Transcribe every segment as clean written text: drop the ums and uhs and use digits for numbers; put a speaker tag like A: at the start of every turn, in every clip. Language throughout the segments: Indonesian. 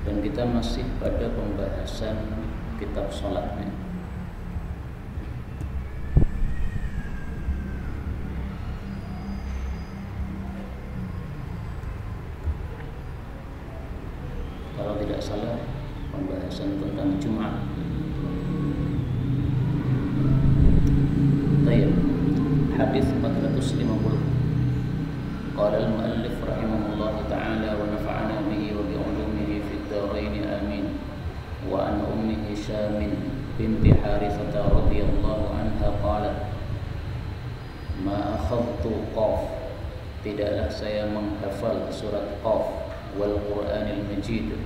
A: dan kita masih pada pembahasan kitab sholatnya. Kalau tidak salah pembahasan tentang Jumat. Baik. Hadis 450. Qala al-muallif rahimahullah ta'ala wa nafa'ana bihi wa bi ulumihi fid dharain amin. Wa an ummi Hisham binti Harithah radhiyallahu anha qalat ma akhadtu qaf, tidaklah saya menghafal surat Qaf wal Qur'anil Majid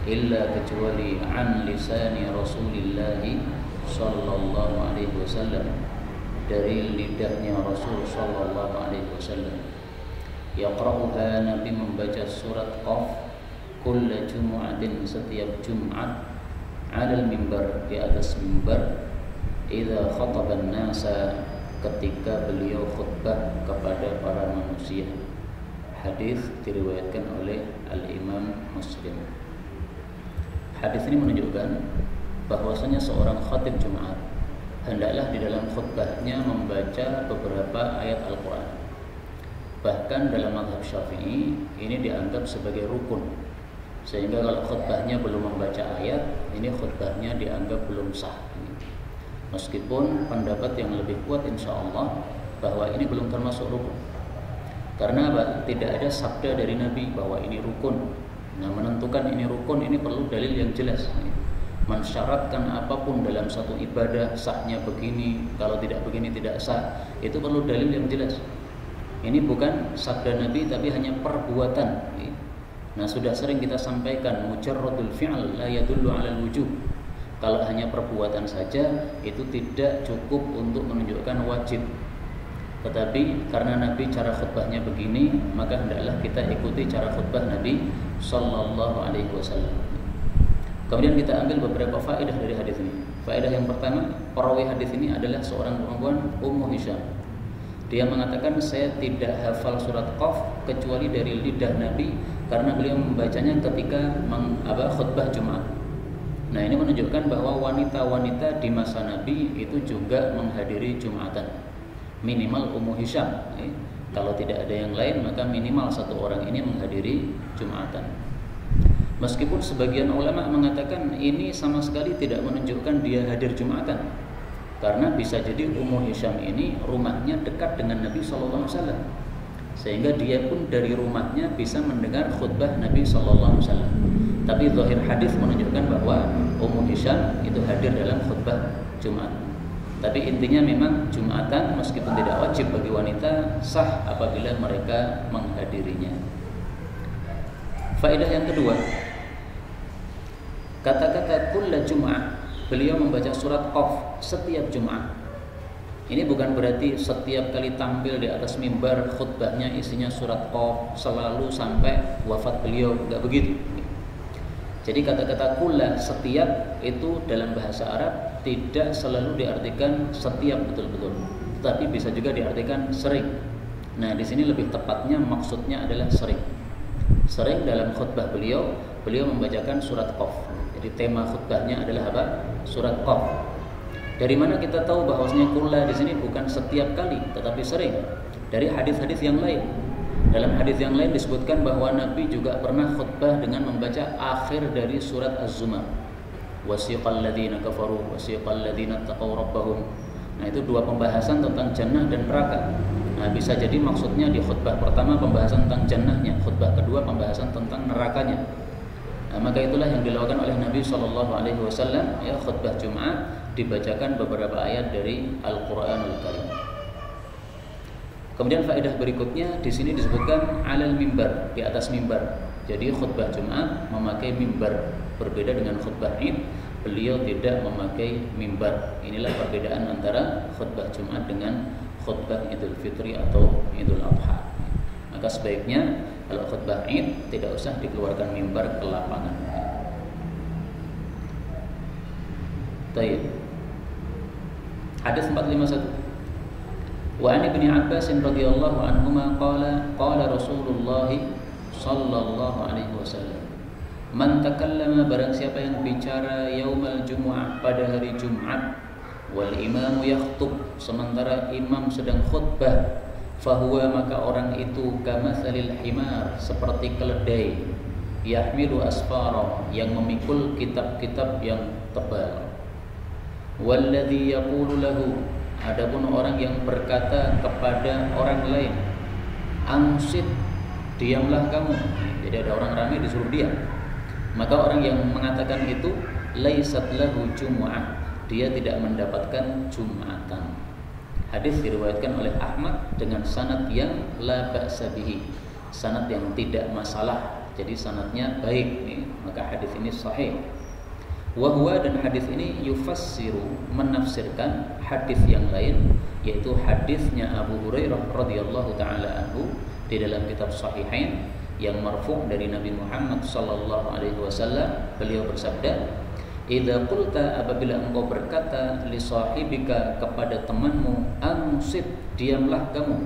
A: illa kecuali an lisani Rasulillah sallallahu alaihi wasallam, dari lidahnya Rasul sallallahu alaihi wasallam. Yaqra'uha, Nabi membaca surat Qaf kulla jumu'atin, setiap Jumat, 'alal mimbar, di atas mimbar, idza khataba an-nasa, ketika beliau khutbah kepada para manusia. Hadis diriwayatkan oleh Al-Imam Muslim. Hadis ini menunjukkan bahwasanya seorang khatib Jumat hendaklah di dalam khutbahnya membaca beberapa ayat Al-Quran. Bahkan dalam mazhab Syafi'i ini dianggap sebagai rukun, sehingga kalau khutbahnya belum membaca ayat, ini khutbahnya dianggap belum sah. Meskipun pendapat yang lebih kuat insya Allah bahwa ini belum termasuk rukun. Karena apa? Tidak ada sabda dari Nabi bahwa ini rukun. Nah, menentukan ini rukun ini perlu dalil yang jelas. Mensyaratkan apapun dalam satu ibadah sahnya begini, kalau tidak begini tidak sah, itu perlu dalil yang jelas. Ini bukan sabda Nabi tapi hanya perbuatan. Nah, sudah sering kita sampaikan mujarradul fi'l la yadullu 'alal wujub. Kalau hanya perbuatan saja itu tidak cukup untuk menunjukkan wajib. Tetapi karena Nabi cara khutbahnya begini, maka hendaklah kita ikuti cara khutbah Nabi sallallahu alaihi wasallam. Kemudian kita ambil beberapa faedah dari hadis ini. Faedah yang pertama, perawi hadis ini adalah seorang perempuan, Ummu Hisham. Dia mengatakan, saya tidak hafal surat Qaf kecuali dari lidah Nabi, karena beliau membacanya ketika khutbah Jumat. Nah, ini menunjukkan bahwa wanita-wanita di masa Nabi itu juga menghadiri Jumatan. Minimal Ummu Hisham. Kalau tidak ada yang lain, maka minimal satu orang ini menghadiri Jumatan. Meskipun sebagian ulama mengatakan ini sama sekali tidak menunjukkan dia hadir Jumatan, karena bisa jadi Ummu Hisham ini rumahnya dekat dengan Nabi SAW, sehingga dia pun dari rumahnya bisa mendengar khutbah Nabi SAW. Tapi zahir hadis menunjukkan bahwa Ummu Hisham itu hadir dalam khutbah Jumat. Tapi intinya memang Jumatan meskipun tidak wajib bagi wanita, sah apabila mereka menghadirinya. Faedah yang kedua, kata-kata kulla Jum'ah, beliau membaca surat Qaf setiap Jumat. Ini bukan berarti setiap kali tampil di atas mimbar khutbahnya isinya surat Qaf selalu sampai wafat beliau, enggak begitu. Jadi kata-kata kulla, setiap, itu dalam bahasa Arab tidak selalu diartikan setiap betul-betul, tetapi bisa juga diartikan sering. Nah, di sini lebih tepatnya maksudnya adalah sering. Sering dalam khutbah beliau membacakan surat Qaf. Jadi tema khutbahnya adalah apa? Surat Qaf. Dari mana kita tahu bahwasanya kulla di sini bukan setiap kali, tetapi sering? Dari hadis-hadis yang lain. Dalam hadis yang lain disebutkan bahwa Nabi juga pernah khutbah dengan membaca akhir dari surat Az-Zumar. Wasiqal ladzina kafaru wasiqal ladzina taqaw rabbahum. Nah, itu dua pembahasan tentang jannah dan neraka. Nah, bisa jadi maksudnya di khutbah pertama pembahasan tentang jannahnya, khutbah kedua pembahasan tentang nerakanya. Nah, maka itulah yang dilakukan oleh Nabi SAW, ya, khutbah Jumat dibacakan beberapa ayat dari Al-Qur'anul Karim. Kemudian faedah berikutnya di sini disebutkan alal mimbar, di atas mimbar. Jadi khutbah Jumat memakai mimbar, berbeda dengan khutbah Id, beliau tidak memakai mimbar. Inilah perbedaan antara khutbah Jumat dengan khutbah Idul Fitri atau Idul Adha. Maka sebaiknya kalau khutbah Id tidak usah dikeluarkan mimbar ke lapangan. Baik. Hadis 451. Wa an Ibnu Abbas radhiyallahu anhuma qala Rasulullah sallallahu alaihi wasallam Man takallama, barang siapa yang bicara yaumal jumu'ah, pada hari Jumat, wal imamu yakhtub, sementara imam sedang khutbah, fahuwa, maka orang itu kamatsalil himar, seperti keledai, yahmilu asfara, yang memikul kitab-kitab yang tebal. Walladzi yaqulu lahu, adapun orang yang berkata kepada orang lain, ansit, diamlah kamu. Jadi ada orang ramai disuruh diam, maka orang yang mengatakan itu laisat lahu jumu'ah, dia tidak mendapatkan jumatan. Hadis diriwayatkan oleh Ahmad dengan sanad yang la ba'sa bihi, sanad yang tidak masalah, jadi sanadnya baik nih, maka hadis ini sahih. Wa huwa, dan hadis ini yufassiru, menafsirkan hadis yang lain, yaitu hadisnya Abu Hurairah radhiyallahu taala anhu di dalam kitab Sahihain yang marfu' dari Nabi Muhammad sallallahu alaihi wasallam. Beliau bersabda, idza qulta, apabila engkau berkata, li sahibika, kepada temanmu, ansit, diamlah kamu,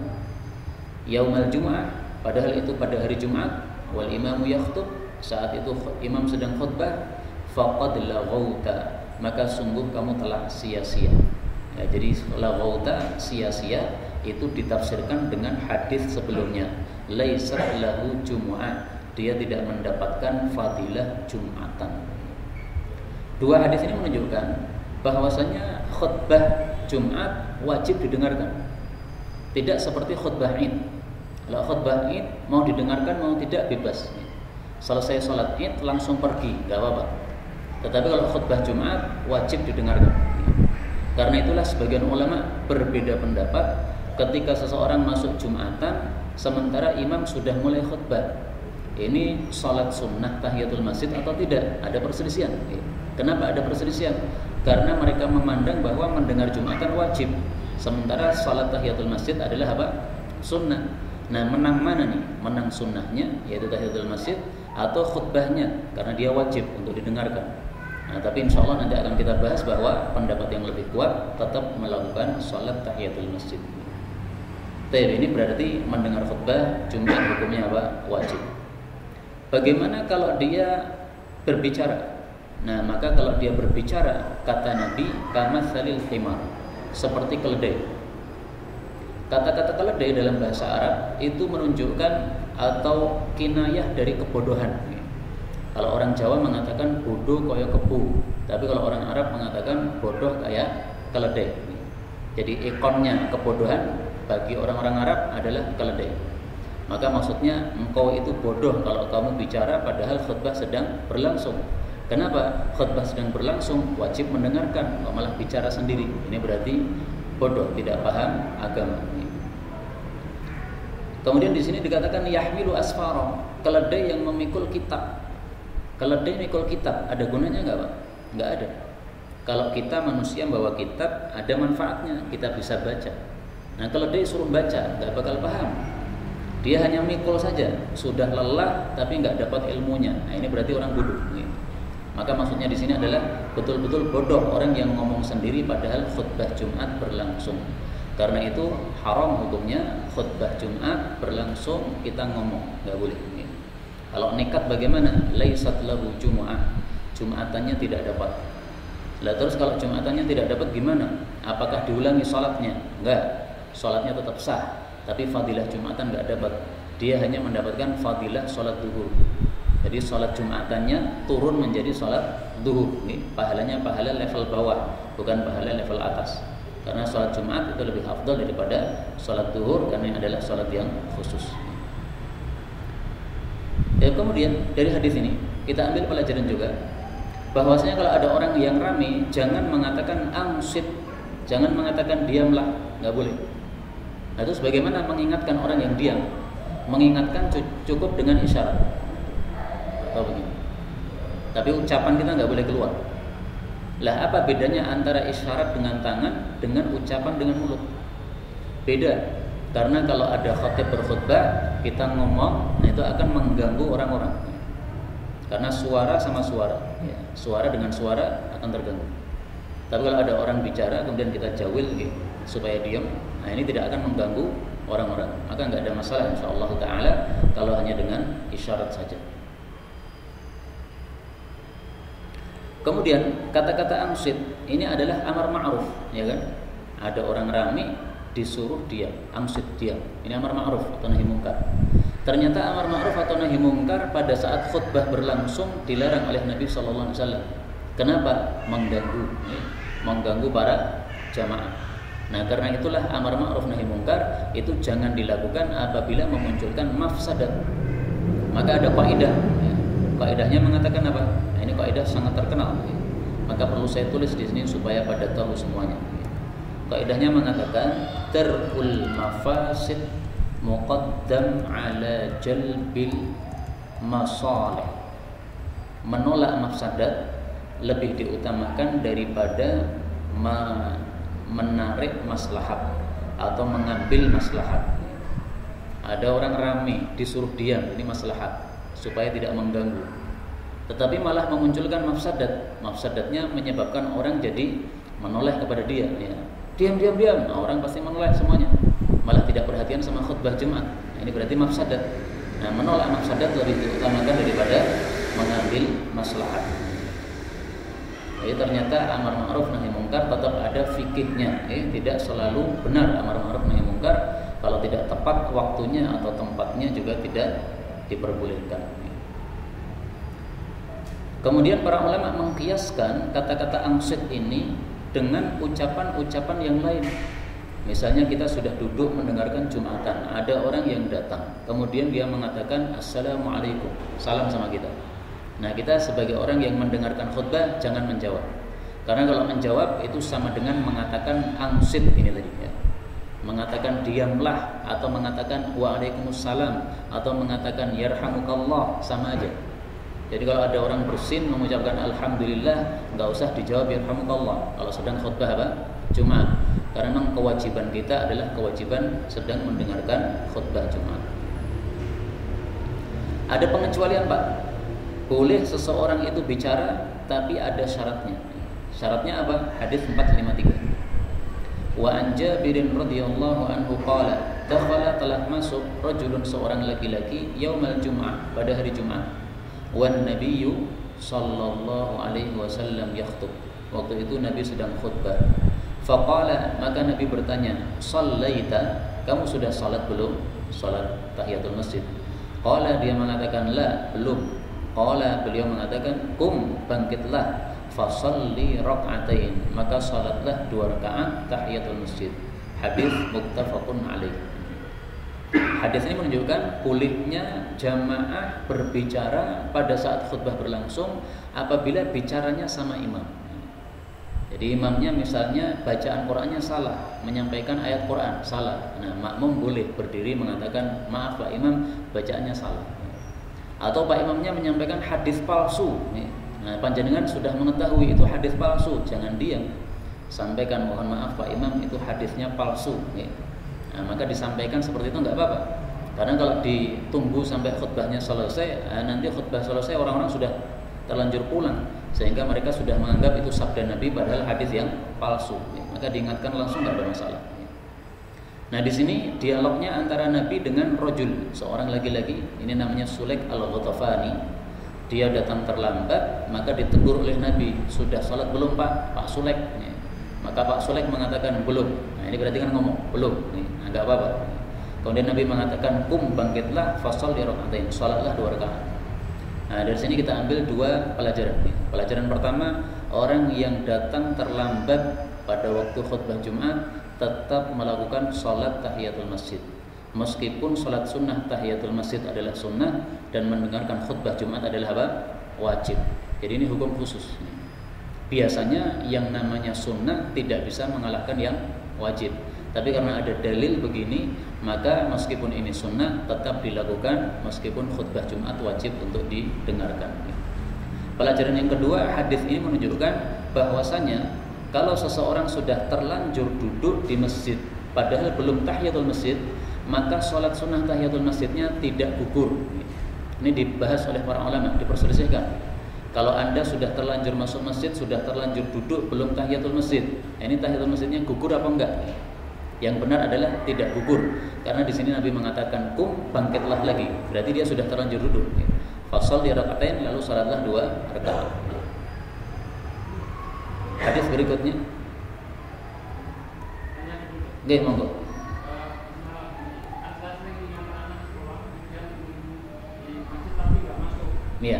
A: yaumal jumu'ah, padahal itu pada hari Jumat, wal imamu yakhtub, saat itu imam sedang khutbah, faqad laghauta, maka sungguh kamu telah sia-sia. Ya, jadi laghauta, sia-sia, itu ditafsirkan dengan hadis sebelumnya, laisa lahu jumu'ah, dia tidak mendapatkan fadilah Jumatan. Dua hadis ini menunjukkan bahwasanya khutbah Jumat wajib didengarkan, tidak seperti khutbah Id. Kalau khutbah Id mau didengarkan mau tidak bebas, selesai sholat Id langsung pergi, gak apa-apa. Tetapi kalau khutbah Jumat wajib didengarkan. Karena itulah sebagian ulama berbeda pendapat ketika seseorang masuk Jumatan sementara imam sudah mulai khutbah, ini sholat sunnah tahiyatul masjid atau tidak? Ada perselisihan. Kenapa ada perselisihan? Karena mereka memandang bahwa mendengar Jumatan wajib, sementara sholat tahiyatul masjid adalah apa? Sunnah. Nah, menang mana nih? Menang sunnahnya, yaitu tahiyatul masjid, atau khutbahnya, karena dia wajib untuk didengarkan. Nah, tapi insya Allah nanti akan kita bahas bahwa pendapat yang lebih kuat tetap melakukan sholat tahiyatul masjid. Ini berarti mendengar khutbah Jumat hukumnya apa? Wajib. Bagaimana kalau dia berbicara? Nah, maka kalau dia berbicara, kata Nabi, kamatsalil himar, seperti keledai. Kata-kata keledai dalam bahasa Arab itu menunjukkan atau kinayah dari kebodohan. Kalau orang Jawa mengatakan bodoh kayak kebu, tapi kalau orang Arab mengatakan bodoh kayak keledai. Jadi ikonnya kebodohan bagi orang-orang Arab adalah keledai. Maka maksudnya engkau itu bodoh kalau kamu bicara padahal khutbah sedang berlangsung. Kenapa? Khutbah sedang berlangsung, wajib mendengarkan, kok malah bicara sendiri. Ini berarti bodoh, tidak paham agama. Kemudian di sini dikatakan yahmilu asfara, keledai yang memikul kitab. Keledai mikul kitab, ada gunanya enggak, Pak? Enggak ada. Kalau kita manusia bawa kitab, ada manfaatnya, kita bisa baca. Nah, keledai suruh baca, enggak bakal paham. Dia hanya mikul saja, sudah lelah tapi enggak dapat ilmunya. Nah, ini berarti orang bodoh. Maka maksudnya di sini adalah betul-betul bodoh orang yang ngomong sendiri padahal khutbah Jumat berlangsung. Karena itu haram hukumnya khutbah Jumat berlangsung kita ngomong, enggak boleh. Kalau nekat bagaimana? Laisat lahu jumu'ah, Jumatannya tidak dapat. Lah terus kalau Jumatannya tidak dapat gimana? Apakah diulangi sholatnya? Enggak, sholatnya tetap sah, tapi fadilah Jumatan enggak dapat. Dia hanya mendapatkan fadilah sholat duhur. Jadi sholat Jumatannya turun menjadi sholat duhur. Ini pahalanya pahala level bawah, bukan pahala level atas. Karena sholat Jumat itu lebih afdal daripada sholat duhur karena adalah sholat yang khusus. Dan kemudian dari hadis ini kita ambil pelajaran juga bahwasanya kalau ada orang yang ramai jangan mengatakan ansit, jangan mengatakan diamlah, nggak boleh. Nah, terus bagaimana mengingatkan orang yang diam? Mengingatkan cukup dengan isyarat. Oh, begini. Tapi ucapan kita nggak boleh keluar. Lah apa bedanya antara isyarat dengan tangan dengan ucapan dengan mulut? Beda. Karena kalau ada khatib berkhutbah, kita ngomong, nah itu akan mengganggu orang-orang. Karena suara sama suara, ya, suara dengan suara akan terganggu. Tapi kalau ada orang bicara, kemudian kita jawil gitu, supaya diam, nah ini tidak akan mengganggu orang-orang. Maka nggak ada masalah insyaallah ta'ala kalau hanya dengan isyarat saja. Kemudian kata-kata angsit ini adalah amar ma'ruf, ya kan? Ada orang ramai disuruh diam, angsit diam. Ini amar ma'ruf atau nahi mungkar. Ternyata amar ma'ruf atau nahi mungkar pada saat khutbah berlangsung dilarang oleh Nabi sallallahu alaihi wasallam. Kenapa? Mengganggu para jamaah. Nah, karena itulah amar ma'ruf nahi mungkar itu jangan dilakukan apabila memunculkan mafsadat. Maka ada kaidah. Kaidahnya mengatakan apa? Nah, ini kaidah sangat terkenal. Maka perlu saya tulis di sini supaya pada tahu semuanya. Kaidahnya mengatakan tarkul mafasid muqaddam ala jalbil masalih. Menolak mafsadat lebih diutamakan daripada menarik maslahat atau mengambil maslahat. Ada orang ramai disuruh diam, ini maslahat supaya tidak mengganggu. Tetapi malah memunculkan mafsadat. Mafsadatnya menyebabkan orang jadi menoleh kepada dia, ya. Diam. Nah, orang pasti menoleh semuanya. Malah tidak perhatian sama khutbah Jumat. Nah, ini berarti mafsadat. Nah, menolak mafsadat lebih diutamakan daripada mengambil maslahat. Jadi ternyata amar ma'ruf nahi mungkar tetap ada fikihnya, tidak selalu benar amar ma'ruf nahi mungkar. Kalau tidak tepat waktunya atau tempatnya juga tidak diperbolehkan. Kemudian para ulama mengkiaskan kata-kata angsit ini dengan ucapan-ucapan yang lain. Misalnya kita sudah duduk mendengarkan Jumatan, ada orang yang datang, kemudian dia mengatakan Assalamualaikum, salam sama kita. Nah, kita sebagai orang yang mendengarkan khutbah jangan menjawab. Karena kalau menjawab itu sama dengan mengatakan angsit ini tadi, ya. Mengatakan diamlah atau mengatakan waalaikumsalam atau mengatakan yarhamukallah, sama aja. Jadi kalau ada orang bersin mengucapkan alhamdulillah, enggak usah dijawab yarhamukallah kalau sedang khutbah apa? Jumat. Karena memang kewajiban kita adalah kewajiban sedang mendengarkan khutbah Jumat. Ada pengecualian, Pak. Boleh seseorang itu bicara tapi ada syaratnya. Syaratnya apa? Hadis 453. Wa an Jabirin radhiyallahu anhu qala dakhala telah masuk rajulun seorang laki-laki yaumal jum'ah pada hari Jumat. Wan nabiyyu sallallahu alaihi wasallam yakhutub. Waktu itu Nabi sedang khutbah. Faqala, maka Nabi bertanya, "Shallaita? Kamu sudah salat belum? Salat tahiyatul masjid?" Qala, dia mengatakan, "La, belum." Qala, beliau mengatakan, "Qum, bangkitlah, fasalli rak'atain, maka salatlah 2 rakaat tahiyatul masjid." Hadis muttafaqun alaih. Hadis ini menunjukkan bolehnya jamaah berbicara pada saat khutbah berlangsung apabila bicaranya sama imam. Jadi imamnya misalnya bacaan Qur'annya salah, menyampaikan ayat Qur'an salah. Nah, makmum boleh berdiri mengatakan, "Maaf Pak Imam, bacaannya salah." Atau Pak Imamnya menyampaikan hadis palsu. Nah, panjenengan sudah mengetahui itu hadis palsu, jangan diam. Sampaikan, "Mohon maaf Pak Imam, itu hadisnya palsu." Nah, maka disampaikan seperti itu enggak apa-apa. Karena kalau ditunggu sampai khutbahnya selesai, nanti khutbah selesai orang-orang sudah terlanjur pulang, sehingga mereka sudah menganggap itu sabda Nabi padahal hadis yang palsu. Maka diingatkan langsung, enggak ada masalah. Nah, di sini dialognya antara Nabi dengan rajul, seorang laki-laki, ini namanya Sulaik al-Ghatafani. Dia datang terlambat, maka ditegur oleh Nabi, "Sudah salat belum Pak? Pak Sulaik?" Maka Pak Sulaik mengatakan belum. Nah, ini berarti kan ngomong belum. Enggak apa-apa. Kemudian Nabi mengatakan, "Qum, bangkitlah, fasholli rak'atain, salatlah 2 rakaat." Nah, dari sini kita ambil 2 pelajaran. Pelajaran pertama, orang yang datang terlambat pada waktu khutbah Jumat tetap melakukan salat tahiyatul masjid. Meskipun salat sunnah tahiyatul masjid adalah sunnah dan mendengarkan khutbah Jumat adalah apa? Wajib. Jadi ini hukum khusus. Biasanya yang namanya sunnah tidak bisa mengalahkan yang wajib. Tapi karena ada dalil begini, maka meskipun ini sunnah tetap dilakukan meskipun khutbah Jumat wajib untuk didengarkan. Pelajaran yang kedua, hadis ini menunjukkan bahwasanya kalau seseorang sudah terlanjur duduk di masjid padahal belum tahiyatul masjid, maka sholat sunnah tahiyatul masjidnya tidak gugur. Ini dibahas oleh para ulama, diperselisihkan. Kalau Anda sudah terlanjur masuk masjid, sudah terlanjur duduk belum tahiyatul masjid, ini tahiyatul masjidnya gugur apa enggak? Yang benar adalah tidak gugur, karena di sini Nabi mengatakan, "Qum, bangkitlah lagi." Berarti dia sudah terlanjur duduk. Fasholli rak'atain, lalu salatlah 2 rakaat. Hadis berikutnya. Nggih, monggo. Iya.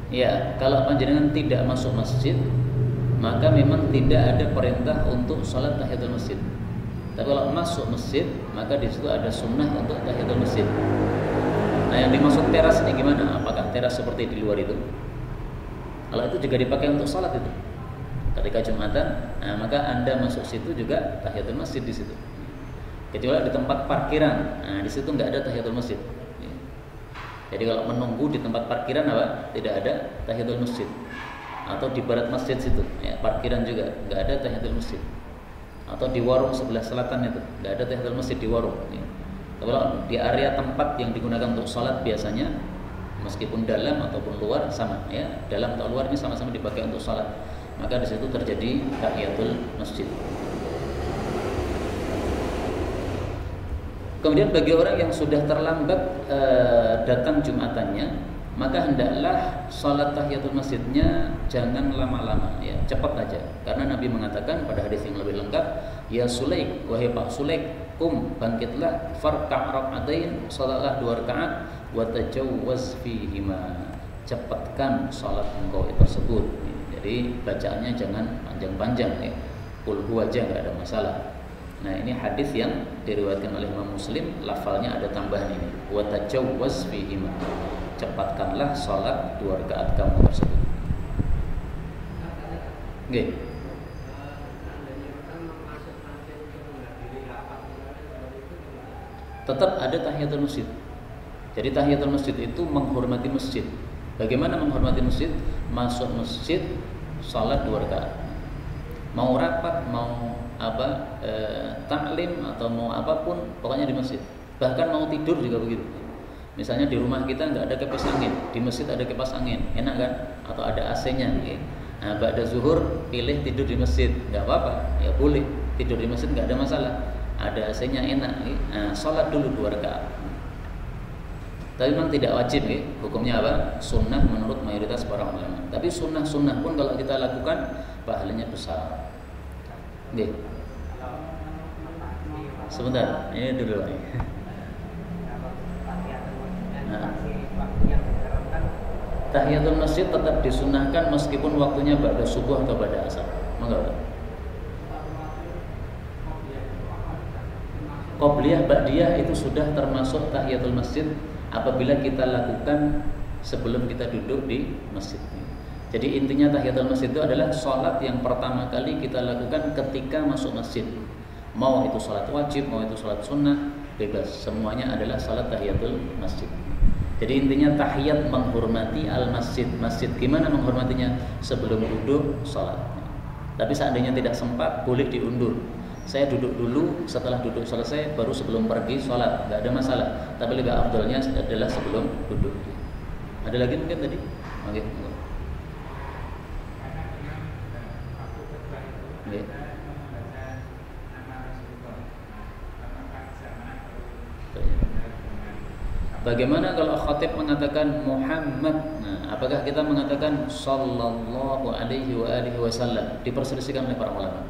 A: Ya, kalau panjenengan tidak masuk masjid, maka memang tidak ada perintah untuk sholat tahiyatul masjid. Tapi kalau masuk masjid, maka di situ ada sunnah untuk tahiyatul masjid. Nah, yang dimaksud teras ini gimana? Apakah teras seperti di luar itu? Kalau itu juga dipakai untuk sholat itu. Ketika Jumatan, nah, maka Anda masuk situ juga tahiyatul masjid di situ. Kecuali di tempat parkiran, nah di situ nggak ada tahiyatul masjid. Jadi kalau menunggu di tempat parkiran apa? Tidak ada tahiyatul masjid. Atau di barat masjid situ, ya, parkiran juga nggak ada tahiyatul masjid. Atau di warung sebelah selatan itu nggak ada tahiyatul masjid di warung. Ya. Kalau di area tempat yang digunakan untuk sholat biasanya, meskipun dalam ataupun luar sama, ya, dalam atau luar ini sama-sama dipakai untuk sholat. Maka di situ terjadi tahiyatul masjid. Kemudian bagi orang yang sudah terlambat datang Jumatannya, maka hendaklah sholat tahiyatul masjidnya jangan lama-lama, ya, cepat aja. Karena Nabi mengatakan pada hadis yang lebih lengkap, ya Sulaik, wahai Pak Sulaik, bangkitlah, farka' rak'atain, sholatlah 2 rakaat, wa tajawwaz fihima, cepatkan sholat engkau tersebut. Jadi bacaannya jangan panjang-panjang, ya. Qul huwa aja nggak ada masalah. Nah, ini hadis yang diriwayatkan oleh Imam Muslim, lafalnya ada tambahan ini, wa tajawwaz fihima, cepatkanlah sholat 2 rakaat kamu tersebut. Nggih. Tetap ada tahiyatul masjid. Jadi tahiyatul masjid itu menghormati masjid. Bagaimana menghormati masjid? Masuk masjid, sholat 2 rakaat. Mau rapat, mau taklim atau mau apapun, pokoknya di masjid. Bahkan mau tidur juga begitu. Misalnya di rumah kita nggak ada kipas angin, di masjid ada kipas angin, enak kan? Atau ada AC-nya. Ya. Nah, ba'da zuhur pilih tidur di masjid, nggak apa-apa, ya boleh tidur di masjid, nggak ada masalah. Ada AC-nya enak. Ya. Nah, sholat dulu 2 rakaat. Tapi memang tidak wajib, ya. Hukumnya apa? Sunnah menurut mayoritas para ulama. Tapi sunnah-sunnah pun kalau kita lakukan pahalanya besar. Oke. Sebentar, ini dulu nih. Nah, tahiyatul masjid tetap disunahkan meskipun waktunya ba'da subuh atau ba'da asar. Monggo. Qobliyah ba'diyah itu sudah termasuk tahiyatul masjid apabila kita lakukan sebelum kita duduk di masjid. Jadi intinya tahiyatul masjid itu adalah sholat yang pertama kali kita lakukan ketika masuk masjid. Mau itu sholat wajib, mau itu sholat sunnah, bebas. Semuanya adalah sholat tahiyatul masjid. Jadi intinya tahiyat menghormati al-masjid. Masjid gimana menghormatinya? Sebelum duduk sholat. Tapi seandainya tidak sempat, boleh diundur. Saya duduk dulu, setelah duduk selesai, baru sebelum pergi sholat. Tidak ada masalah. Tapi lebih afdalnya adalah sebelum duduk. Ada lagi mungkin tadi? Oke. Okay. Bagaimana kalau khatib mengatakan Muhammad? Nah, apakah kita mengatakan sallallahu alaihi wa alihi wasallam? Diperselisihkan oleh para ulama.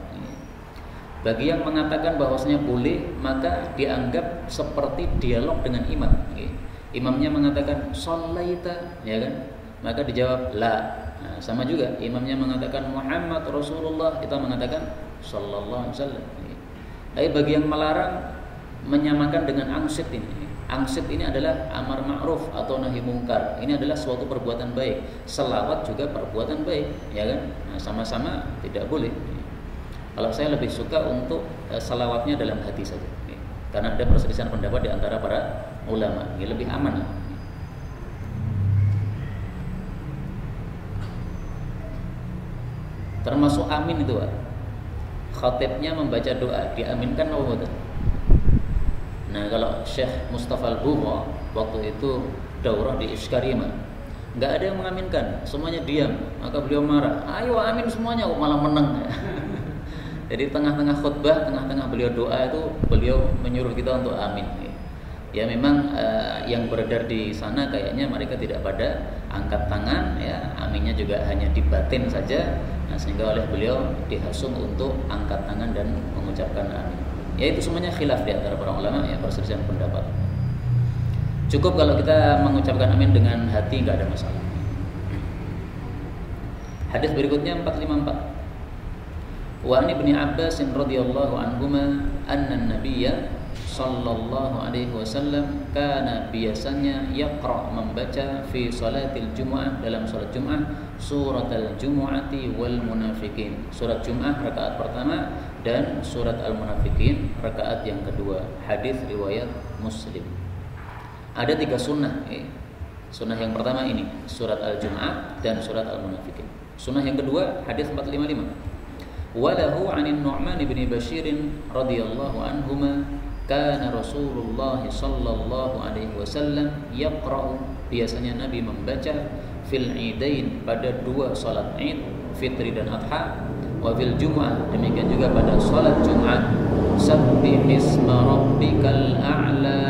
A: Bagi yang mengatakan bahwasanya boleh, maka dianggap seperti dialog dengan imam. Imamnya mengatakan shallaita, ya kan? Maka dijawab la. Nah, sama juga imamnya mengatakan Muhammad Rasulullah, kita mengatakan sallallahu alaihi wasallam. Tapi bagi yang melarang menyamakan dengan angsit ini. Angsit ini adalah amar ma'ruf atau nahi mungkar. Ini adalah suatu perbuatan baik. Selawat juga perbuatan baik, ya kan? Nah, sama-sama tidak boleh. Kalau saya lebih suka untuk selawatnya dalam hati saja. Karena ada perselisihan pendapat di antara para ulama. Ini lebih aman. Termasuk amin itu, Pak. Khatibnya membaca doa, diaminkan atau betul? Nah, kalau Syekh Mustafa Al-Buqa waktu itu daurah di Iskarima, nggak ada yang mengaminkan, semuanya diam. Maka beliau marah, ayo amin semuanya, kok malah menang. Jadi tengah-tengah khutbah, tengah-tengah beliau doa itu, beliau menyuruh kita untuk amin. Ya memang yang beredar di sana kayaknya mereka tidak pada angkat tangan, ya aminnya juga hanya di batin saja. Nah, sehingga oleh beliau dihasung untuk angkat tangan dan mengucapkan amin. Ya itu semuanya khilaf di antara para ulama, ya perselisihan pendapat. Cukup kalau kita mengucapkan amin dengan hati, nggak ada masalah. Hadis berikutnya 454. Wa an Ibnu Abbas radhiyallahu anhuma anna an-nabiyya sallallahu alaihi wasallam kana biasanya yaqra membaca fi salatil jumu'ah dalam salat Jumat suratul jumu'ati wal munafiqin. Surat Jumat rakaat pertama dan surat al-munafiqin rakaat yang kedua. Hadis riwayat Muslim. Ada 3 sunnah. Sunnah yang pertama ini surat al-Jumu'ah dan surat al-munafiqin. Sunnah yang kedua hadis 455. Walahu 'anin Nu'man bin Bashir radhiyallahu anhuma kana Rasulullah sallallahu alaihi wasallam yaqra'u, biasanya Nabi membaca fil idain pada 2 salat Id, Fitri dan Adha, wa fil Jumu'ah, demikian juga pada salat Jumat, sabbihisma rabbikal a'la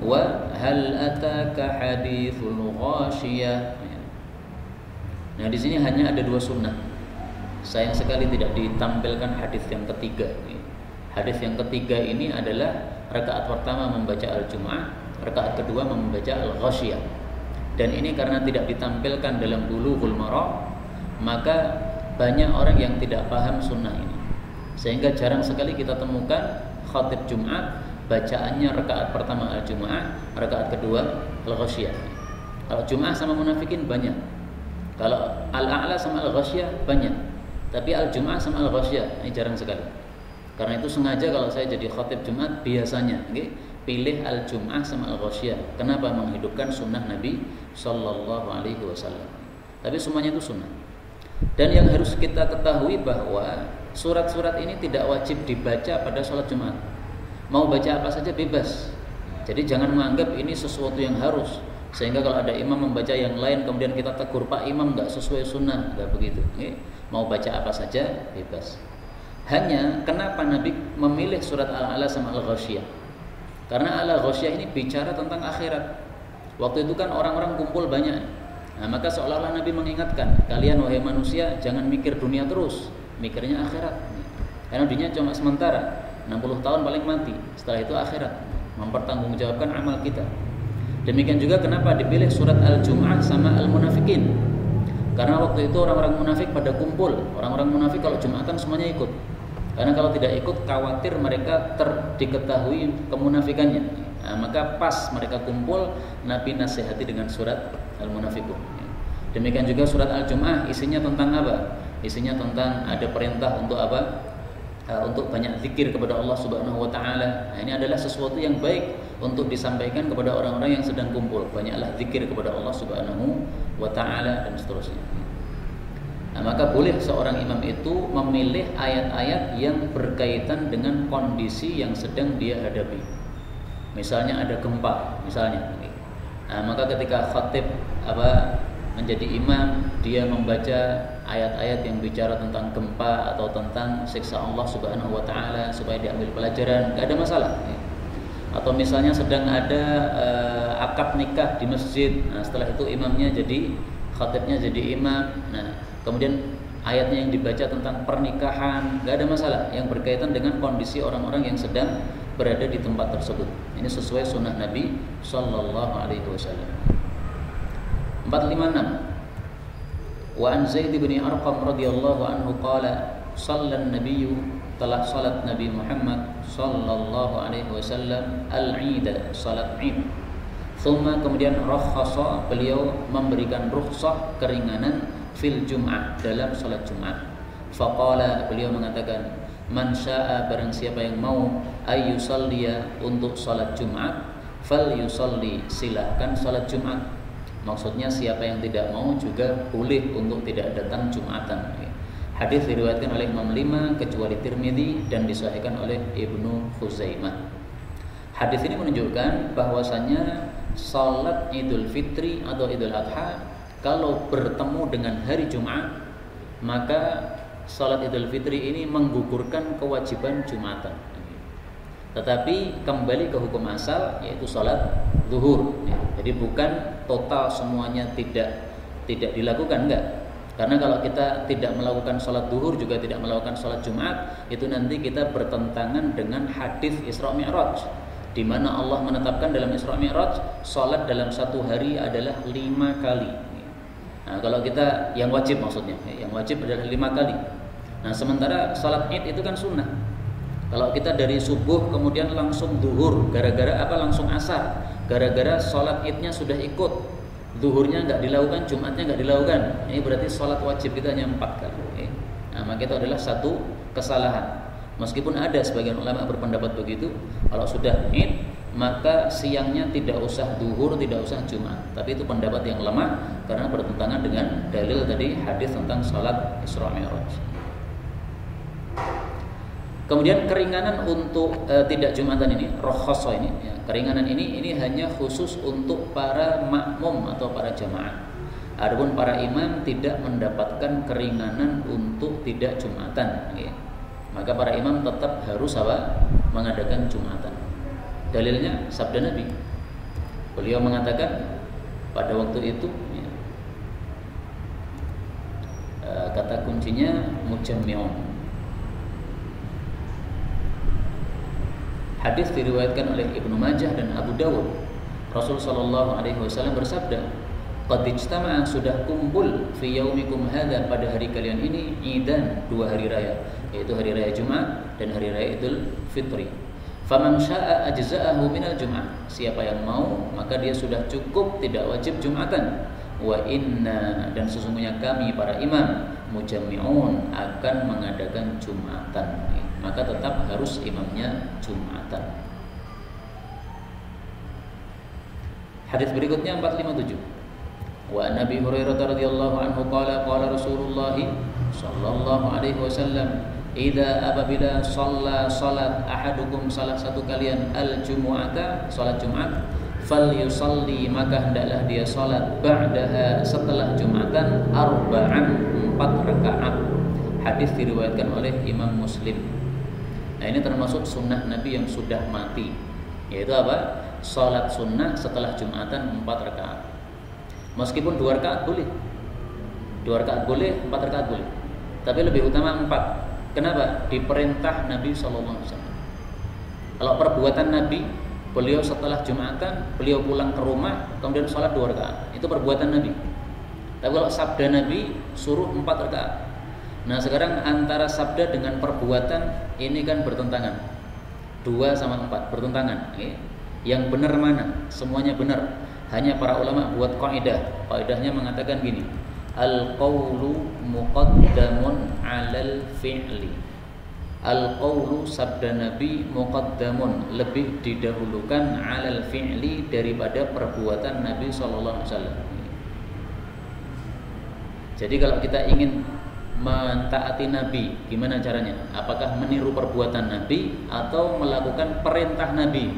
A: wa hal ataka hadithul ghashiyah. Nah, di sini hanya ada 2 sunnah. Sayang sekali tidak ditampilkan hadis yang ketiga. Hadis yang ketiga ini adalah rakaat pertama membaca al-Jumu'ah, rakaat kedua membaca al-Ghasyiyah. Dan ini karena tidak ditampilkan dalam Bulughul Maram, maka banyak orang yang tidak paham sunnah ini. Sehingga jarang sekali kita temukan khatib Jumat bacaannya rakaat pertama al-Jumu'ah, rakaat kedua al-Ghasyiyah. Kalau Jumu'ah sama munafikin banyak. Kalau al-A'la sama al-Ghasyiyah banyak. Tapi al-Jumu'ah sama al-Ghasyiyah ini jarang sekali. Karena itu sengaja kalau saya jadi khatib Jumat biasanya pilih al-Jumu'ah sama al-Ghasyiyah. Kenapa? Menghidupkan sunnah Nabi sallallahu alaihi wasallam. Tapi semuanya itu sunnah. Dan yang harus kita ketahui bahwa surat-surat ini tidak wajib dibaca pada sholat Jumat. Mau baca apa saja bebas. Jadi jangan menganggap ini sesuatu yang harus. Sehingga kalau ada imam membaca yang lain kemudian kita tegur, Pak Imam nggak sesuai sunnah, nggak begitu. Mau baca apa saja bebas. Hanya kenapa Nabi memilih surat Al-A'la sama Al-Ghasyiyah? Karena Al-Ghasyiyah ini bicara tentang akhirat. Waktu itu kan orang-orang kumpul banyak. Nah, maka seolah-olah Nabi mengingatkan, kalian wahai manusia jangan mikir dunia terus, mikirnya akhirat. Karena dunia cuma sementara, 60 tahun paling mati. Setelah itu akhirat, mempertanggungjawabkan amal kita. Demikian juga kenapa dipilih surat Al-Jumu'ah sama Al-Munafiqin. Karena waktu itu orang-orang munafik pada kumpul. Orang-orang munafik kalau Jumatan semuanya ikut. Karena kalau tidak ikut khawatir mereka diketahui kemunafikannya. Nah, maka pas mereka kumpul, Nabi nasihati dengan surat Al-Munafiqun. Demikian juga surat Al-Jumu'ah isinya tentang apa? Isinya tentang ada perintah untuk apa? Untuk banyak zikir kepada Allah Subhanahu wa taala. Nah, ini adalah sesuatu yang baik untuk disampaikan kepada orang-orang yang sedang kumpul. Banyaklah zikir kepada Allah Subhanahu wa taala dan seterusnya. Nah, maka boleh seorang imam itu memilih ayat-ayat yang berkaitan dengan kondisi yang sedang dia hadapi. Misalnya ada gempa, misalnya. Nah, maka ketika khatib menjadi imam, dia membaca ayat-ayat yang bicara tentang gempa atau tentang siksa Allah Subhanahu wa taala supaya diambil pelajaran, enggak ada masalah. Atau misalnya sedang ada akad nikah di masjid. Nah, setelah itu imamnya jadi khatibnya jadi imam. Nah, kemudian ayatnya yang dibaca tentang pernikahan, enggak ada masalah yang berkaitan dengan kondisi orang-orang yang sedang berada di tempat tersebut. Ini sesuai sunnah Nabi sallallahu alaihi wasallam. 456. Wa an Zaid bin Arqam radhiyallahu anhu qala sallan nabiyyu, telah salat Nabi Muhammad sallallahu alaihi wasallam al-Id, salat Id. Thumma, kemudian rakhasa, beliau memberikan rukhsah keringanan fil Jum'ah, dalam salat Jumat. Faqala, beliau mengatakan, man syaa, barang siapa yang mau ayyusalliya, untuk salat Jumat, fal yusalli, silahkan salat Jumat. Maksudnya siapa yang tidak mau juga boleh untuk tidak datang Jumatan. Hadis diriwayatkan oleh Imam 5 kecuali Tirmidzi dan disahihkan oleh Ibnu Khuzaimah. Hadis ini menunjukkan bahwasanya salat Idul Fitri atau Idul Adha kalau bertemu dengan hari Jumat, maka salat Idul Fitri ini menggugurkan kewajiban Jumatan. tetapi kembali ke hukum asal yaitu sholat zuhur. Jadi bukan total semuanya tidak dilakukan, enggak. Karena kalau kita tidak melakukan sholat zuhur juga tidak melakukan sholat Jumat, itu nanti kita bertentangan dengan hadis Isra Mi'raj, di mana Allah menetapkan dalam Isra Mi'raj sholat dalam satu hari adalah 5 kali. Nah, kalau kita yang wajib maksudnya, yang wajib adalah 5 kali. Nah, sementara sholat Id itu kan sunnah. Kalau kita dari subuh kemudian langsung zuhur, gara-gara apa? Langsung asar, gara-gara sholat Idnya sudah ikut, zuhurnya nggak dilakukan, Jumatnya nggak dilakukan. Ini berarti sholat wajib kita hanya 4 kali. Nah, maka itu adalah satu kesalahan. Meskipun ada sebagian ulama berpendapat begitu, kalau sudah Id maka siangnya tidak usah zuhur, tidak usah Jumat. Tapi itu pendapat yang lemah karena bertentangan dengan dalil tadi hadis tentang sholat Isra Mi'raj. Kemudian keringanan untuk tidak Jumatan ini, rokhso ini, ya, keringanan ini hanya khusus untuk para makmum atau para jamaah. Adapun para imam tidak mendapatkan keringanan untuk tidak Jumatan. Ya. Maka para imam tetap harus mengadakan Jumatan. Dalilnya sabda Nabi. Beliau mengatakan pada waktu itu, ya, kata kuncinya mujammi'un. Hadis diriwayatkan oleh Ibnu Majah dan Abu Dawud. Rasul sallallahu alaihi wasallam bersabda, "Qad ijtama'a, sudah kumpul fi yaumikum hadza, pada hari kalian ini, idan, 2 hari raya, yaitu hari raya Jumat dan hari raya Idul Fitri. Faman syaa'a ajza'ahu minal Jum'ah." Siapa yang mau maka dia sudah cukup, tidak wajib Jumatan. Wa inna, dan sesungguhnya kami para imam, mujammi'un, akan mengadakan Jumatan. Maka tetap harus imamnya Jumatan. Hadis berikutnya 457. Wa Nabi Hurairah radhiyallahu anhu qala Rasulullah sallallahu alaihi wasallam, "Idza apabila shalla salat ahadukum, salah satu kalian, al-jumu'ata, salat Jumat, falyusalli, maka hendaklah dia salat, ba'daha, setelah Jumatan, 4 rakaat." Hadis diriwayatkan oleh Imam Muslim. Nah, ini termasuk sunnah Nabi yang sudah mati, yaitu apa? Salat sunnah setelah Jumatan 4 rakaat. Meskipun 2 rakaat boleh, 2 rakaat boleh, 4 rakaat boleh, tapi lebih utama 4. Kenapa? Diperintah Nabi SAW. Kalau perbuatan Nabi, beliau setelah Jumatan, beliau pulang ke rumah, kemudian sholat 2 rakaat, itu perbuatan Nabi. Tapi kalau sabda Nabi suruh 4 rakaat. Nah, sekarang antara sabda dengan perbuatan ini kan bertentangan. 2 sama 4 bertentangan. Yang benar mana? Semuanya benar. Hanya para ulama buat kaidah. Kaidahnya mengatakan gini: al-qaulu muqaddamun 'alal fi'li. Al-qaulu, sabda Nabi, muqaddamun, lebih didahulukan, 'alal fi'li, daripada perbuatan Nabi sallallahu alaihi wasallam. Jadi kalau kita ingin mentaati Nabi, gimana caranya? Apakah meniru perbuatan Nabi atau melakukan perintah Nabi?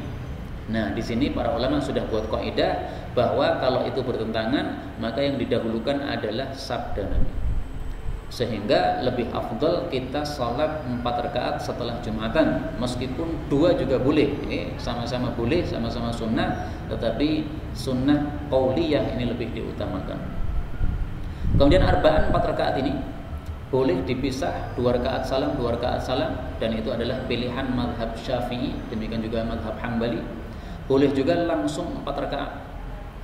A: Nah, di sini para ulama sudah buat kaidah bahwa kalau itu bertentangan, maka yang didahulukan adalah sabda Nabi. Sehingga lebih afdal kita salat 4 rakaat setelah Jumatan, meskipun 2 juga boleh, sama-sama boleh, sama-sama sunnah, tetapi sunnah qauliyah ini lebih diutamakan. Kemudian arba'an 4 rakaat ini boleh dipisah, 2 rakaat salam, 2 rakaat salam, dan itu adalah pilihan mazhab Syafi'i, demikian juga mazhab Hambali. Boleh juga langsung 4 rakaat.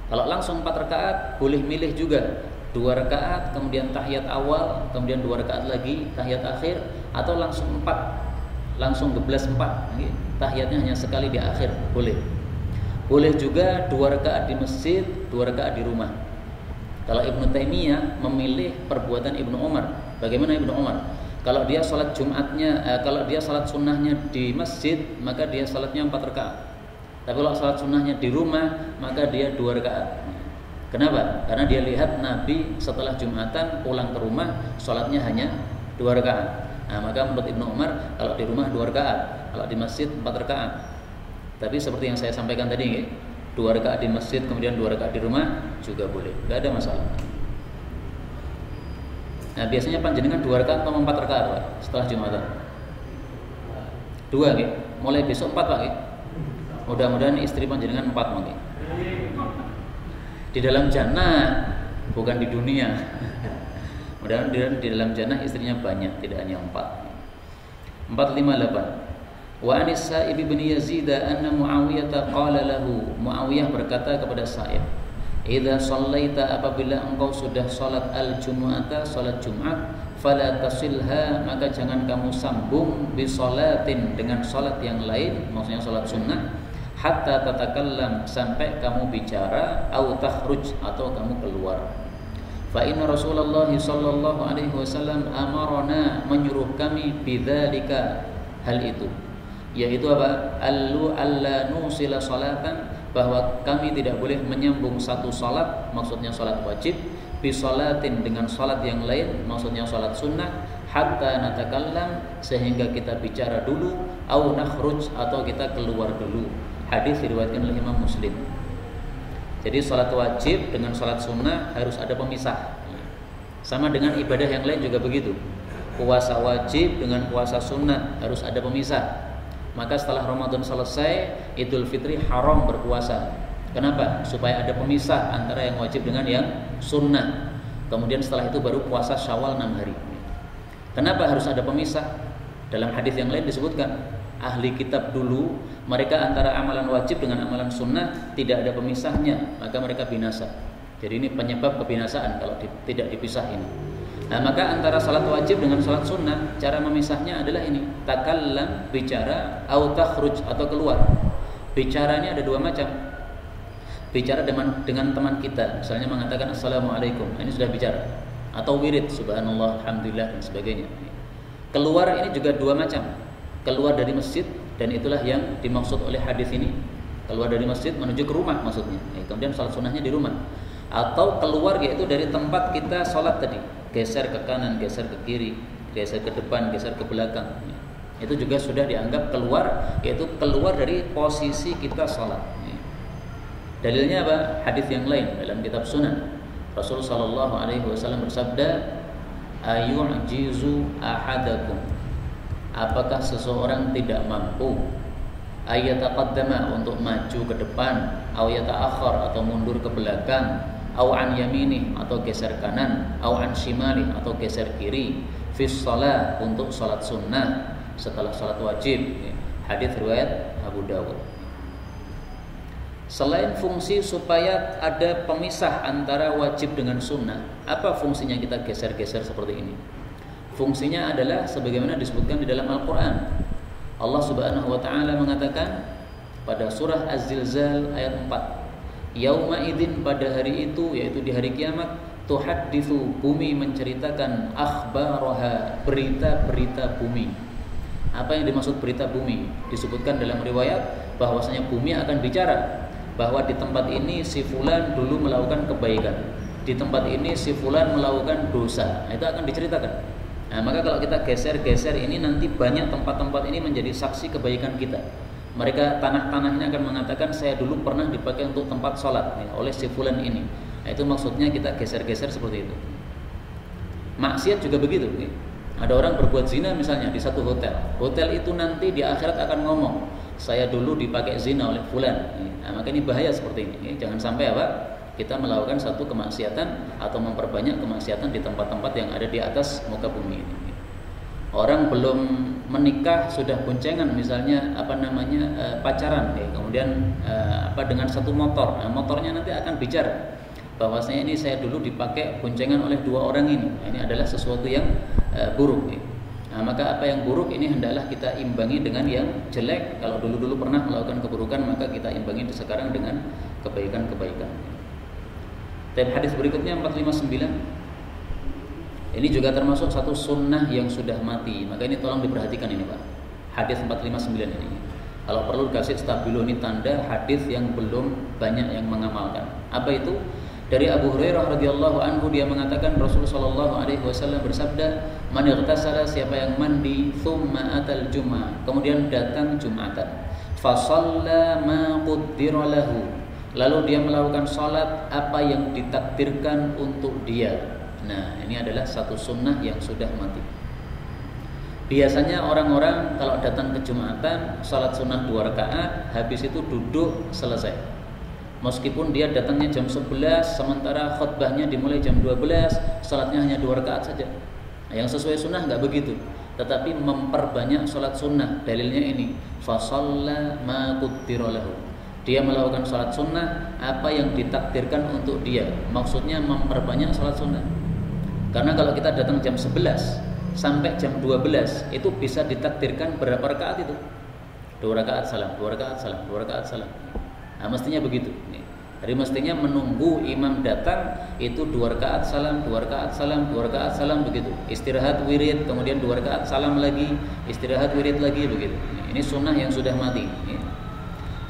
A: Kalau langsung 4 rakaat, boleh milih juga 2 rakaat, kemudian tahiyat awal, kemudian 2 rakaat lagi tahiyat akhir, atau langsung 4, langsung geblas 4. Tahiyatnya hanya sekali di akhir, boleh. Boleh juga 2 rakaat di masjid, 2 rakaat di rumah. Kalau Ibnu Taimiyah memilih perbuatan Ibnu Umar. Bagaimana Ibnu Umar? Kalau dia salat Jumatnya, kalau dia salat sunnahnya di masjid, maka dia salatnya 4 rakaat. Tapi kalau salat sunnahnya di rumah, maka dia 2 rakaat. Kenapa? Karena dia lihat Nabi setelah Jumatan pulang ke rumah, salatnya hanya 2 rakaat. Nah, maka menurut Ibnu Umar, kalau di rumah 2 rakaat, kalau di masjid 4 rakaat. Tapi seperti yang saya sampaikan tadi, 2 rakaat di masjid, kemudian 2 rakaat di rumah juga boleh, nggak ada masalah. Nah, biasanya panjenengan 2 rakaat atau 4 rakaat Pak, setelah Jumatan? 2 nggih. Mulai besok 4 Pak nggih. Mudah-mudahan istri panjenengan 4 nggih. Di dalam jannah, bukan di dunia. Mudah-mudahan di dalam jannah istrinya banyak, tidak hanya 4. 458. Wa anis Sa'ib bin Yazid anna Muawiyah qala lahu, Muawiyah berkata kepada Sa'ib, idza shallaita, apabila engkau sudah salat al-jumu'ata, salat Jumat, fala tasilha, maka jangan kamu sambung bi salatin, dengan salat yang lain, maksudnya salat sunnah, hatta tatakallam, sampai kamu bicara, au takhruj, atau kamu keluar. Fa inna Rasulullah sallallahu alaihi wasallam amarna, menyuruh kami, bidzalika, hal itu, yaitu apa? Allu alla nusila salatan, bahwa kami tidak boleh menyambung satu salat, maksudnya salat wajib, bi salatin, dengan salat yang lain, maksudnya salat sunnah, hatta natakallam, sehingga kita bicara dulu, au nakhruj, atau kita keluar dulu. Hadis diriwayatkan oleh Imam Muslim. Jadi salat wajib dengan salat sunnah harus ada pemisah. Sama dengan ibadah yang lain juga begitu. Puasa wajib dengan puasa sunnah harus ada pemisah. Maka setelah Ramadan selesai, Idul Fitri haram berpuasa. Kenapa? Supaya ada pemisah antara yang wajib dengan yang sunnah. Kemudian setelah itu baru puasa Syawal 6 hari. Kenapa harus ada pemisah? Dalam hadis yang lain disebutkan, ahli kitab dulu, mereka antara amalan wajib dengan amalan sunnah tidak ada pemisahnya, maka mereka binasa. Jadi ini penyebab kebinasaan kalau tidak dipisahin. Nah, maka antara salat wajib dengan salat sunnah, cara memisahnya adalah ini, takallam, bicara, au takhruj, atau keluar. Bicaranya ada 2 macam. Bicara dengan teman kita, misalnya mengatakan assalamualaikum, ini sudah bicara, atau wirid, subhanallah, alhamdulillah, dan sebagainya. Keluar ini juga 2 macam. Keluar dari masjid, dan itulah yang dimaksud oleh hadis ini. Keluar dari masjid menuju ke rumah maksudnya. Kemudian salat sunnahnya di rumah. Atau keluar yaitu dari tempat kita sholat tadi, geser ke kanan, geser ke kiri, geser ke depan, geser ke belakang. Itu juga sudah dianggap keluar, yaitu keluar dari posisi kita sholat. Dalilnya apa? Hadis yang lain dalam kitab Sunan. Rasul sallallahu alaihi wasallam bersabda, ayu'jizu ahadakum, apakah seseorang tidak mampu ayataqaddama, untuk maju ke depan, aw yata'akhkhar, atau mundur ke belakang, aw an yamini, atau geser kanan, aw an shimali, atau geser kiri, fi shalah, untuk salat sunnah setelah salat wajib. Hadis riwayat Abu Dawud. Selain fungsi supaya ada pemisah antara wajib dengan sunnah, apa fungsinya kita geser-geser seperti ini? Fungsinya adalah sebagaimana disebutkan di dalam Al-Quran. Allah Subhanahu wa taala mengatakan pada surah Az-Zilzal ayat 4, yauma idzin, pada hari itu, yaitu di hari kiamat, tuhadditsu, bumi menceritakan, akhbaraha, berita-berita bumi. Apa yang dimaksud berita bumi? Disebutkan dalam riwayat bahwasanya bumi akan bicara bahwa di tempat ini si fulan dulu melakukan kebaikan, di tempat ini si fulan melakukan dosa. Itu akan diceritakan. Nah, maka kalau kita geser-geser ini, nanti banyak tempat-tempat ini menjadi saksi kebaikan kita. Mereka tanah-tanahnya akan mengatakan, saya dulu pernah dipakai untuk tempat sholat oleh si fulan ini. Nah, itu maksudnya kita geser-geser seperti itu. Maksiat juga begitu. Ada orang berbuat zina misalnya di satu hotel. Hotel itu nanti di akhirat akan ngomong, saya dulu dipakai zina oleh fulan. Nah, maka ini bahaya seperti ini. Jangan sampai apa? Kita melakukan satu kemaksiatan atau memperbanyak kemaksiatan di tempat-tempat yang ada di atas muka bumi ini. Orang belum menikah sudah boncengan, misalnya pacaran, kemudian dengan satu motor. Nah, motornya nanti akan bicara bahwasanya ini saya dulu dipakai boncengan oleh 2 orang ini. Nah, ini adalah sesuatu yang buruk. Nah, maka apa yang buruk ini hendaklah kita imbangi dengan yang jelek. Kalau dulu-dulu pernah melakukan keburukan, maka kita imbangi sekarang dengan kebaikan-kebaikan. Dan hadis berikutnya 459. Ini juga termasuk satu sunnah yang sudah mati. Maka ini tolong diperhatikan ini Pak. Hadis 459 ini. Kalau perlu dikasih stabilo, ini tanda hadis yang belum banyak yang mengamalkan. Apa itu? Dari Abu Hurairah radhiyallahu anhu, dia mengatakan Rasulullah sallallahu alaihi wasallam bersabda, "Man ightasala, siapa yang mandi, tsumma atal jum'ah, kemudian datang Jumatan, fa shalla ma qaddara lahu." Lalu dia melakukan sholat apa yang ditakdirkan untuk dia. Nah, ini adalah satu sunnah yang sudah mati. Biasanya orang-orang kalau datang ke Jumatan, salat sunnah 2 rakaat, habis itu duduk selesai. Meskipun dia datangnya jam 11, sementara khutbahnya dimulai jam 12, salatnya hanya 2 rakaat saja. Nah, yang sesuai sunnah nggak begitu, tetapi memperbanyak salat sunnah. Dalilnya ini, fasalla ma quddira lahu. Dia melakukan salat sunnah apa yang ditakdirkan untuk dia. Maksudnya memperbanyak salat sunnah. Karena kalau kita datang jam 11 sampai jam 12 itu bisa ditakdirkan berapa rakaat itu? 2 rakaat salam, 2 rakaat salam, 2 rakaat salam. Nah, mestinya begitu. Jadi mestinya menunggu imam datang itu 2 rakaat salam, 2 rakaat salam, 2 rakaat salam begitu. Istirahat wirid, kemudian 2 rakaat salam lagi, istirahat wirid lagi begitu. Ini sunnah yang sudah mati.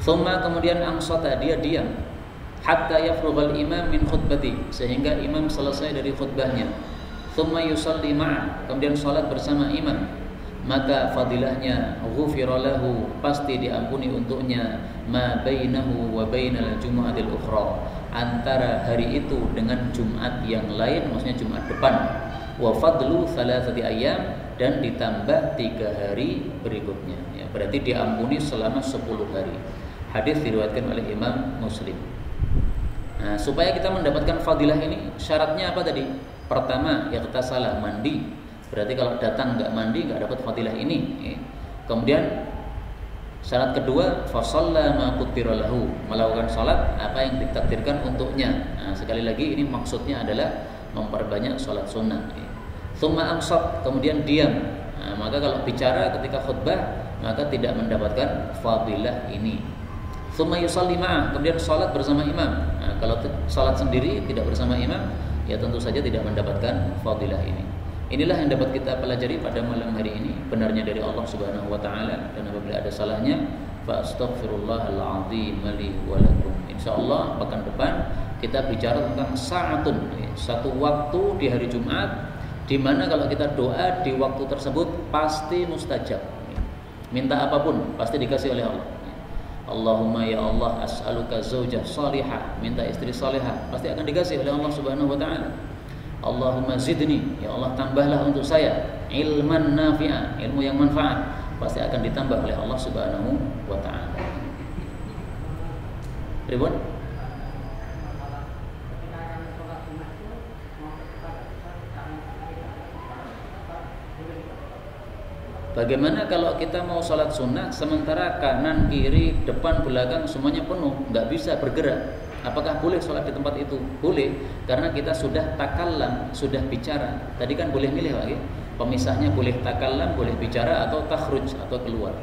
A: Thumma kemudian ansata, dia diam hatta yafrughal imam min khutbati, sehingga imam selesai dari khutbahnya. Thumma yusalli ma'a, kemudian salat bersama imam, maka fadilahnya ghufira lahu, pasti diampuni untuknya, ma bainahu wa bainal jumu'atil ukhra, antara hari itu dengan Jumat yang lain, maksudnya Jumat depan. Wa fadlu thalathati ayyam, dan ditambah 3 hari berikutnya ya, berarti diampuni selama 10 hari. Hadis diriwayatkan oleh Imam Muslim. Nah, supaya kita mendapatkan fadilah ini syaratnya apa tadi? Pertama, ya kita salah mandi. Berarti kalau datang nggak mandi nggak dapat fadilah ini. Kemudian syarat kedua, fasalla ma quddira lahu, melakukan salat apa yang ditakdirkan untuknya. Nah, sekali lagi ini maksudnya adalah memperbanyak salat sunnah. Tsumma amsat, kemudian diam. Nah, maka kalau bicara ketika khutbah maka tidak mendapatkan fadilah ini. Tsumma yusalli ma'ah, kemudian salat bersama imam. Nah, kalau salat sendiri tidak bersama imam, ya tentu saja tidak mendapatkan fadilah ini. Inilah yang dapat kita pelajari pada malam hari ini. Benarnya dari Allah Subhanahu wa taala, dan apabila ada salahnya fa astaghfirullahal azim li wa lakum. Insyaallah pekan depan kita bicara tentang sa'atun, satu waktu di hari Jumat di mana kalau kita doa di waktu tersebut pasti mustajab. Minta apapun pasti dikasih oleh Allah. Allahumma ya Allah as'aluka zaujah salihah, minta istri salihah pasti akan dikasih oleh Allah Subhanahu wa taala. Allahumma zidni, ya Allah tambahlah untuk saya ilman nafi'ah, ilmu yang manfaat, pasti akan ditambah oleh Allah Subhanahu wa taala. Ribun? Bagaimana kalau kita mau sholat sunnah sementara kanan, kiri, depan, belakang semuanya penuh, nggak bisa bergerak? Apakah boleh sholat di tempat itu? Boleh, karena kita sudah takallam, sudah bicara. Tadi kan boleh milih lagi. Pemisahnya boleh takallam, boleh bicara, atau takhruj, atau keluar.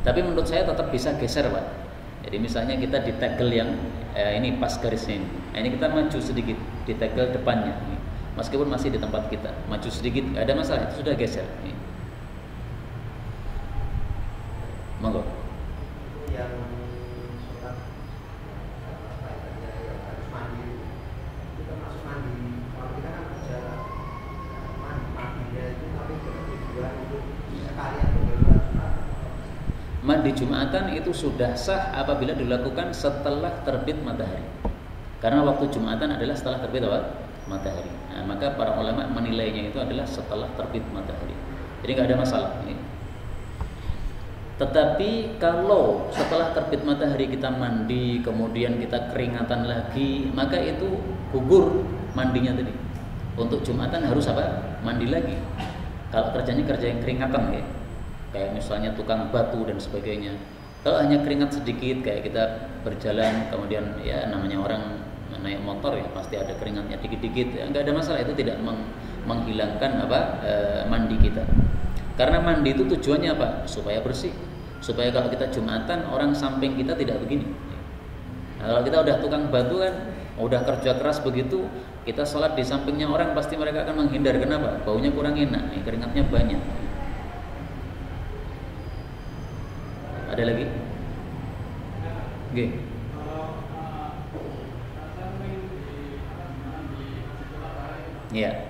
A: Tapi menurut saya tetap bisa geser, Pak. Jadi misalnya kita di tegel yang ini pas garisnya ini. Nah, ini kita maju sedikit di tegel depannya. Meskipun masih di tempat kita, maju sedikit, nggak ada masalah, itu sudah geser. Monggo.
B: Yang sholat harus mandi, itu masuk mandi. Kalau kita kan kerja mandinya itu tapi tujuan itu sekali atau dua.
A: Mandi Jumatan itu sudah sah apabila dilakukan setelah terbit matahari. Karena waktu Jumatan adalah setelah terbit apa? Matahari. Nah, maka para ulama menilainya itu adalah setelah terbit matahari. Jadi nggak ada masalah. Tetapi kalau setelah terbit matahari kita mandi, kemudian kita keringatan lagi, maka itu gugur mandinya tadi. Untuk Jumatan harus apa? Mandi lagi. Kalau kerjanya kerja yang keringatan ya, kayak misalnya tukang batu dan sebagainya. Kalau hanya keringat sedikit, kayak kita berjalan, kemudian ya namanya orang naik motor ya pasti ada keringatnya dikit-dikit, ya, nggak ada masalah, itu tidak menghilangkan mandi kita. Karena mandi itu tujuannya apa? Supaya bersih. Supaya kalau kita Jumatan orang samping kita tidak begini. Nah, kalau kita udah tukang batu kan, udah kerja keras begitu, kita sholat di sampingnya orang pasti mereka akan menghindar. Kenapa? Baunya kurang enak, keringatnya banyak. Ada lagi? Oke. Iya.